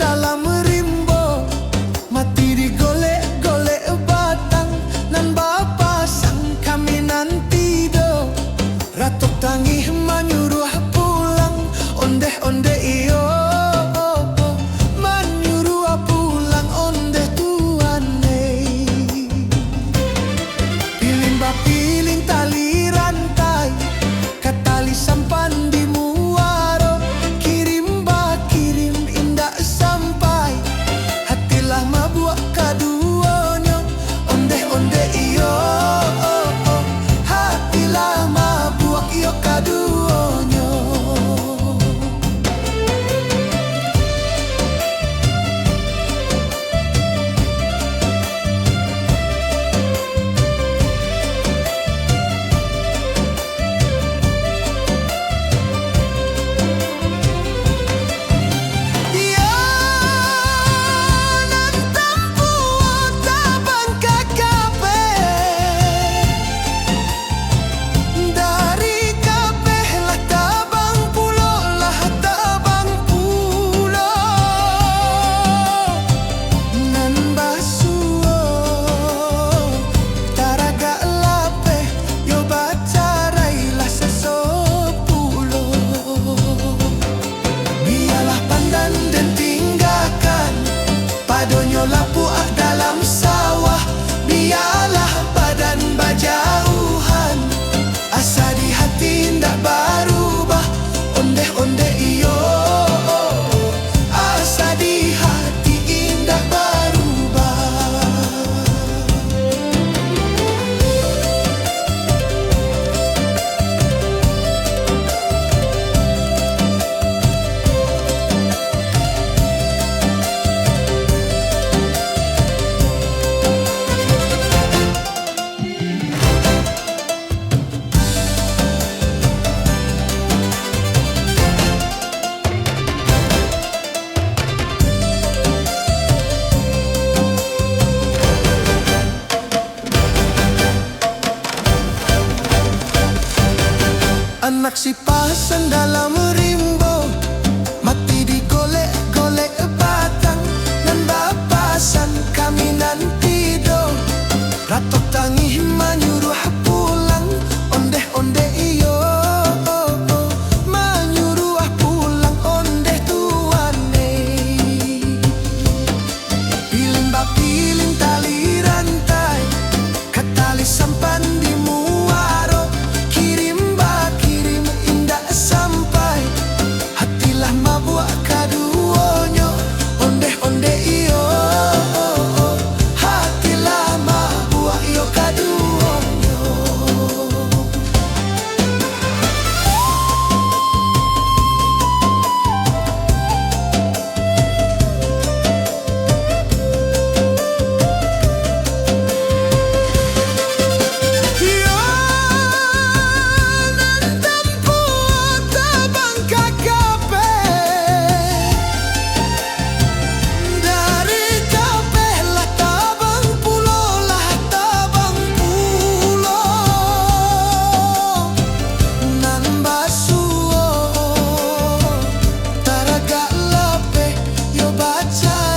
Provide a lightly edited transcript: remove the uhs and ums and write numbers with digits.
dalam rimbo, mati digolek-golek batang, nan bapa sang kami nanti do. Ratok tangih menyuruh pulang, ondeh-ondeh iyo menyuruh pulang, ondeh tuane. Piling bapiling tali rantai, katali sampan di muaro, kirim ba kirim indah sampai, hatilah mabuak kaduonyo, ondeh-ondeh iyo hatilah mabuak iyo kaduonyo. Padonyo lapuak dalam sawah, biarlah badan berjauhan, asa di hati ndak berubah, ondeh-ondeh iyo asa di hati indah berubah. Anak si pasan dalam rimbo, mati digolek-golek batang, nan bapasan kami nanti do. Ratok tangih menyuruh pulang, ondeh-ondeh iyo menyuruh pulang, ondeh tuane. Piling bapiling tali rantai, katali sampan di muaro, kirim ba kirim indah sampai, hatilah mabuak kaduonyo, ondeh-ondeh iyo hatilah mabuak iyo kaduonyo. Baca